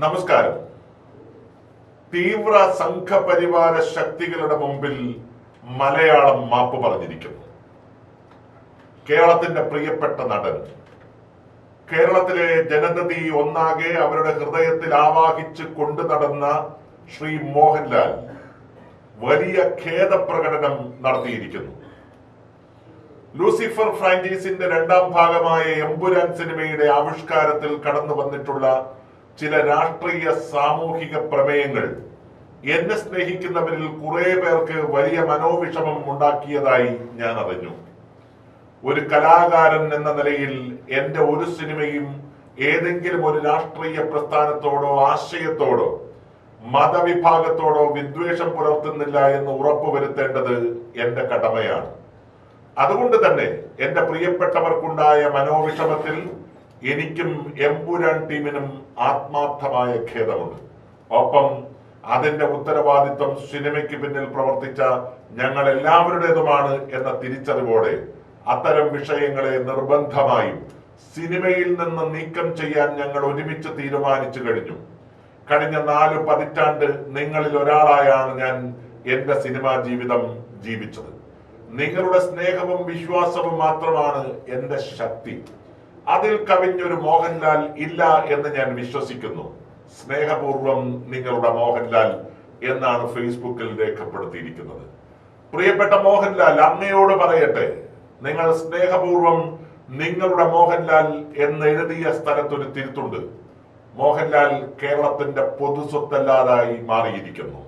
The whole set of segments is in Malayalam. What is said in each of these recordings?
നമസ്കാരം. തീവ്ര സംഘപരിവാര ശക്തികളുടെ മുമ്പിൽ മലയാളം മാപ്പ് പറഞ്ഞിരിക്കുന്നു. കേരളത്തിന്റെ പ്രിയപ്പെട്ട നടൻ, കേരളത്തിലെ ജനതതി ഒന്നാകെ അവരുടെ ഹൃദയത്തിൽ ആവാഹിച്ച് കൊണ്ടു നടന്ന ശ്രീ മോഹൻലാൽ വലിയ ഖേദപ്രകടനം നടത്തിയിരിക്കുന്നു. ലൂസിഫർ ഫ്രാഞ്ചൈസിന്റെ രണ്ടാം ഭാഗമായ എമ്പുരാൻ സിനിമയുടെ ആവിഷ്കാരത്തിൽ കടന്നു വന്നിട്ടുള്ള ചില രാഷ്ട്രീയ സാമൂഹിക പ്രമേയങ്ങൾ എന്നെ സ്നേഹിക്കുന്നവരിൽ കുറെ പേർക്ക് വലിയ മനോവിഷമം ഉണ്ടാക്കിയതായി ഞാൻ അറിഞ്ഞു. ഒരു കലാകാരൻ എന്ന നിലയിൽ എന്റെ ഒരു സിനിമയും ഏതെങ്കിലും ഒരു രാഷ്ട്രീയ പ്രസ്ഥാനത്തോടോ ആശയത്തോടോ മതവിഭാഗത്തോടോ വിദ്വേഷം പുലർത്തുന്നില്ല എന്ന് ഉറപ്പുവരുത്തേണ്ടത് എന്റെ കടമയാണ്. അതുകൊണ്ട് തന്നെ എന്റെ പ്രിയപ്പെട്ടവർക്കുണ്ടായ മനോവിഷമത്തിൽ എനിക്കും എമ്പുരാൻ ടീമിനും ആത്മാർത്ഥമായ ഖേദമുണ്ട്. ഒപ്പം അതിന്റെ ഉത്തരവാദിത്വം സിനിമയ്ക്ക് പിന്നിൽ പ്രവർത്തിച്ച ഞങ്ങൾ എല്ലാവരുടേതുമാണ് എന്ന തിരിച്ചറിവോടെ അത്തരം വിഷയങ്ങളെ നിർബന്ധമായും സിനിമയിൽ നിന്ന് നീക്കം ചെയ്യാൻ ഞങ്ങൾ ഒരുമിച്ച് തീരുമാനിച്ചു കഴിഞ്ഞു. കഴിഞ്ഞ 4 പതിറ്റാണ്ട് നിങ്ങളിൽ ഒരാളായാണ് ഞാൻ എന്റെ സിനിമാ ജീവിതം ജീവിച്ചത്. നിങ്ങളുടെ സ്നേഹവും വിശ്വാസവും മാത്രമാണ് എന്റെ ശക്തി. അതിൽ കവിഞ്ഞൊരു മോഹൻലാൽ ഇല്ല എന്ന് ഞാൻ വിശ്വസിക്കുന്നു. സ്നേഹപൂർവം നിങ്ങളുടെ മോഹൻലാൽ എന്നാണ് ഫേസ്ബുക്കിൽ രേഖപ്പെടുത്തിയിരിക്കുന്നത്. പ്രിയപ്പെട്ട മോഹൻലാൽ, അങ്ങയോട് പറയട്ടെ, നിങ്ങൾ സ്നേഹപൂർവം നിങ്ങളുടെ മോഹൻലാൽ എന്ന് എഴുതിയ സ്ഥലത്തൊരു തിരുത്തുണ്ട്. മോഹൻലാൽ കേരളത്തിന്റെ പൊതുസ്വത്തല്ലാതായി മാറിയിരിക്കുന്നു.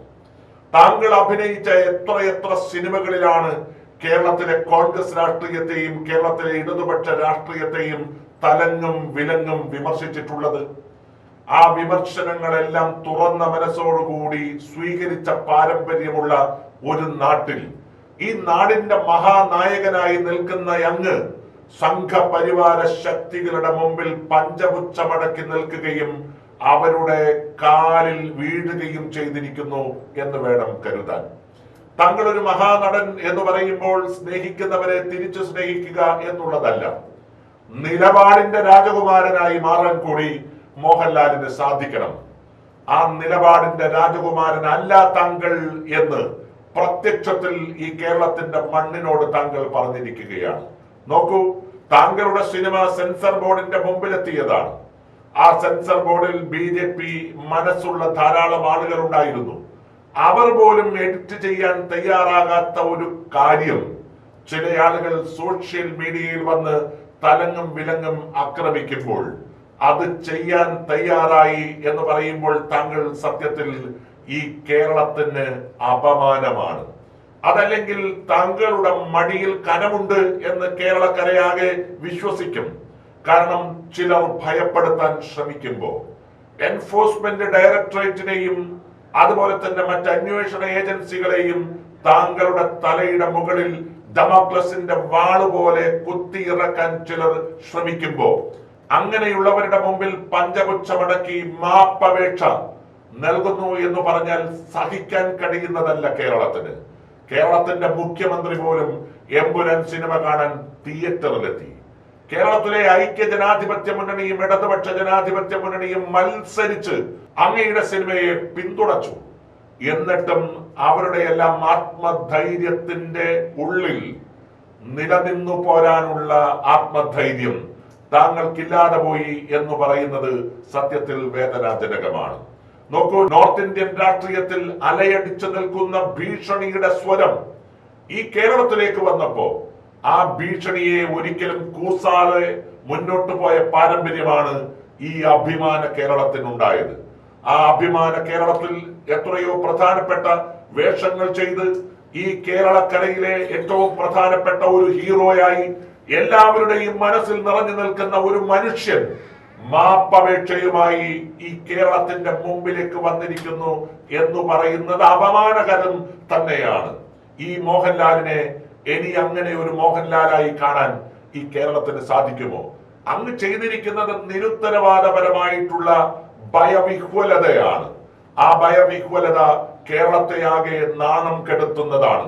താങ്കൾ അഭിനയിച്ച എത്രയെത്ര സിനിമകളിലാണ് കേരളത്തിലെ കോൺഗ്രസ് രാഷ്ട്രീയത്തെയും കേരളത്തിലെ ഇടതുപക്ഷ രാഷ്ട്രീയത്തെയും തലങ്ങും വിലങ്ങും വിമർശിച്ചിട്ടുള്ളത്? ആ വിമർശനങ്ങളെല്ലാം തുറന്ന മനസ്സോടുകൂടി സ്വീകരിച്ച പാരമ്പര്യമുള്ള ഒരു നാട്ടിൽ, ഈ നാടിന്റെ മഹാനായകനായി നിൽക്കുന്ന അങ്ങ് സംഘപരിവാര ശക്തികളുടെ മുമ്പിൽ പഞ്ചപുച്ഛമടക്കി നിൽക്കുകയും അവരുടെ കാലിൽ വീഴുകയും ചെയ്തിരിക്കുന്നു എന്ന് വേണം കരുതാൻ. താങ്കൾ ഒരു മഹാനടൻ എന്ന് പറയുമ്പോൾ സ്നേഹിക്കുന്നവരെ തിരിച്ചു സ്നേഹിക്കുക എന്നുള്ളതല്ല, നിലപാടിന്റെ രാജകുമാരനായി മാറാൻ കൂടി മോഹൻലാലിന് സാധിക്കണം. ആ നിലപാടിന്റെ രാജകുമാരൻ അല്ല താങ്കൾ എന്ന് പ്രത്യക്ഷത്തിൽ ഈ കേരളത്തിന്റെ മണ്ണിനോട് താങ്കൾ പറഞ്ഞിരിക്കുകയാണ്. നോക്കൂ, താങ്കളുടെ സിനിമ സെൻസർ ബോർഡിന്റെ മുമ്പിലെത്തിയതാണ്. ആ സെൻസർ ബോർഡിൽ BJP മനസ്സുള്ള ധാരാളം ആളുകൾ ഉണ്ടായിരുന്നു. അവർ പോലും എഡിറ്റ് ചെയ്യാൻ തയ്യാറാകാത്ത ഒരു കാര്യം ചില ആളുകൾ സോഷ്യൽ മീഡിയയിൽ വന്ന് തലങ്ങും വിലങ്ങും ആക്രമിക്കുമ്പോൾ അത് ചെയ്യാൻ തയ്യാറായി എന്ന് പറയുമ്പോൾ താങ്കൾ സത്യത്തിൽ ഈ കേരളത്തിന് അപമാനമാണ്. അതല്ലെങ്കിൽ താങ്കളുടെ മടിയിൽ കനമുണ്ട് എന്ന് കേരളക്കരയാകെ വിശ്വസിക്കും. കാരണം ചിലർ ഭയപ്പെടുത്താൻ ശ്രമിക്കുമ്പോൾ എൻഫോഴ്സ്മെന്റ് ഡയറക്ടറേറ്റിനെയും അതുപോലെ തന്നെ മറ്റ് അന്വേഷണ ഏജൻസികളെയും താങ്കളുടെ തലയുടെ മുകളിൽ ഡെമോക്രസിന്റെ വാള് പോലെ കുത്തിയിറക്കാൻ ചിലർ ശ്രമിക്കുമ്പോ അങ്ങനെയുള്ളവരുടെ മുമ്പിൽ പഞ്ചപുച്ഛമടക്കി മാപ്പപേക്ഷ നൽകുന്നു എന്ന് പറഞ്ഞാൽ സഹിക്കാൻ കഴിയുന്നതല്ല കേരളത്തിന്. കേരളത്തിന്റെ മുഖ്യമന്ത്രി പോലും എമ്പുരാൻ സിനിമ കാണാൻ തിയേറ്ററിലെത്തി. കേരളത്തിലെ ഐക്യ ജനാധിപത്യ മുന്നണിയും ഇടതുപക്ഷ ജനാധിപത്യ മുന്നണിയും മത്സരിച്ച് അങ്ങയുടെ സിനിമയെ പിന്തുണച്ചു. എന്നിട്ടും അവരുടെ എല്ലാം ആത്മധൈര്യത്തിന്റെ ഉള്ളിൽ നിലനിന്നു പോരാനുള്ള ആത്മധൈര്യം താങ്കൾക്കില്ലാതെ പോയി എന്ന് പറയുന്നത് സത്യത്തിൽ വേദനാജനകമാണ്. നോക്കൂ, നോർത്ത് ഇന്ത്യൻ രാഷ്ട്രീയത്തിൽ അലയടിച്ചു നിൽക്കുന്ന ഭീഷണിയുടെ സ്വരം ഈ കേരളത്തിലേക്ക് വന്നപ്പോ ആ ഭീഷണിയെ ഒരിക്കലും കൂസാതെ മുന്നോട്ട് പോയ പാരമ്പര്യമാണ് ഈ അഭിമാന കേരളത്തിനുണ്ടായത്. ആ അഭിമാന കേരളത്തിൽ എത്രയോ പ്രധാനപ്പെട്ട വേഷങ്ങൾ ചെയ്ത് ഈ കേരളക്കരയിലെ ഏറ്റവും പ്രധാനപ്പെട്ട ഒരു ഹീറോയായി എല്ലാവരുടെയും മനസ്സിൽ നിറഞ്ഞു നിൽക്കുന്ന ഒരു മനുഷ്യൻ മാപ്പപേക്ഷയുമായി ഈ കേരളത്തിന്റെ മുമ്പിലേക്ക് വന്നിരിക്കുന്നു എന്ന് പറയുന്നത് അപമാനകരം തന്നെയാണ്. ഈ മോഹൻലാലിനെ ഇനി അങ്ങനെ ഒരു മോഹൻലാലായി കാണാൻ ഈ കേരളത്തിന് സാധിക്കുമോ? അങ്ങ് ചെയ്തിരിക്കുന്നത് നിരുത്തരവാദപരമായിട്ടുള്ള ഭയവിഹ്വലതയാണ്. ആ ഭയവിഹ്വലത കേരളത്തെ ആകെ നാണം കെടുത്തുന്നതാണ്.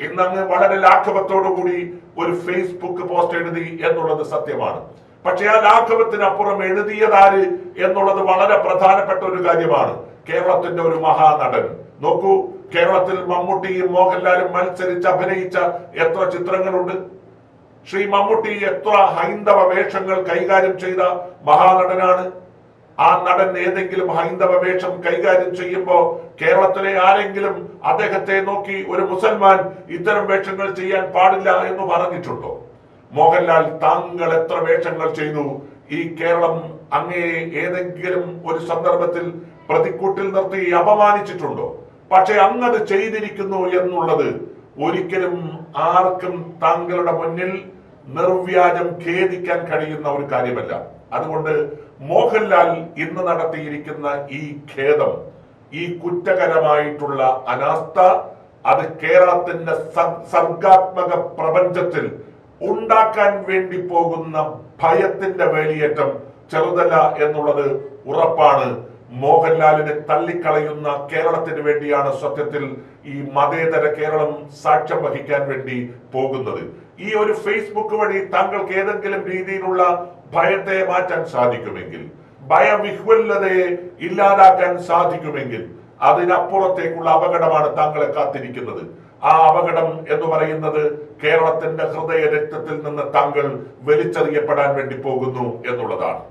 ഇന്നങ്ങ് വളരെ ലാഘവത്തോടുകൂടി ഒരു ഫേസ്ബുക്ക് പോസ്റ്റ് എഴുതി എന്നുള്ളത് സത്യമാണ്. പക്ഷെ ആ ലാഘവത്തിനപ്പുറം എഴുതിയതാര് എന്നുള്ളത് വളരെ പ്രധാനപ്പെട്ട ഒരു കാര്യമാണ്. കേരളത്തിന്റെ ഒരു മഹാനടൻ. നോക്കൂ, കേരളത്തിൽ മമ്മൂട്ടിയും മോഹൻലാലും മത്സരിച്ച് അഭിനയിച്ച എത്ര ചിത്രങ്ങളുണ്ട്. ശ്രീ മമ്മൂട്ടി എത്ര ഹൈന്ദവ വേഷങ്ങൾ കൈകാര്യം ചെയ്ത മഹാനടനാണ്. ആ നടൻ ഏതെങ്കിലും ഹൈന്ദവ വേഷം കൈകാര്യം ചെയ്യുമ്പോ കേരളത്തിലെ ആരെങ്കിലും അദ്ദേഹത്തെ നോക്കി ഒരു മുസൽമാൻ ഇത്തരം വേഷങ്ങൾ ചെയ്യാൻ പാടില്ല എന്ന് പറഞ്ഞിട്ടുണ്ടോ? മോഹൻലാൽ, താങ്കൾ എത്ര വേഷങ്ങൾ ചെയ്തു? ഈ കേരളം അങ്ങേ ഏതെങ്കിലും ഒരു സന്ദർഭത്തിൽ പ്രതിക്കൂട്ടിൽ നിർത്തി അപമാനിച്ചിട്ടുണ്ടോ? പക്ഷെ അങ്ങത് ചെയ്തിരിക്കുന്നു എന്നുള്ളത് ഒരിക്കലും ആർക്കും താങ്കളുടെ മുന്നിൽ നിർവ്യാജം ഖേദിക്കാൻ കഴിയുന്ന ഒരു കാര്യമല്ല. അതുകൊണ്ട് മോഹൻലാൽ ഇന്ന് നടത്തിയിരിക്കുന്ന ഈ ഖേദം, ഈ കുറ്റകരമായിട്ടുള്ള അനാസ്ഥ, അത് കേരളത്തിന്റെ സർഗാത്മക പ്രപഞ്ചത്തിൽ ഉണ്ടാക്കാൻ വേണ്ടി പോകുന്ന ഭയത്തിന്റെ വേലിയേറ്റം ചെറുതല്ല എന്നുള്ളത് ഉറപ്പാണ്. മോഹൻലാലിനെ തള്ളിക്കളയുന്ന കേരളത്തിന് വേണ്ടിയാണ് സത്യത്തിൽ ഈ മതേതര കേരളം സാക്ഷ്യം വഹിക്കാൻ വേണ്ടി പോകുന്നത്. ഈ ഒരു ഫേസ്ബുക്ക് വഴി താങ്കൾക്ക് ഏതെങ്കിലും രീതിയിലുള്ള ഭയത്തെ മാറ്റാൻ സാധിക്കുമെങ്കിൽ, ഭയവിഹ്വലതയെ ഇല്ലാതാക്കാൻ സാധിക്കുമെങ്കിൽ, അതിനപ്പുറത്തേക്കുള്ള അപകടമാണ് താങ്കളെ കാത്തിരിക്കുന്നത്. ആ അപകടം എന്ന് പറയുന്നത് കേരളത്തിന്റെ ഹൃദയ രക്തത്തിൽ നിന്ന് താങ്കൾ വലിച്ചെറിയപ്പെടാൻ വേണ്ടി പോകുന്നു എന്നുള്ളതാണ്.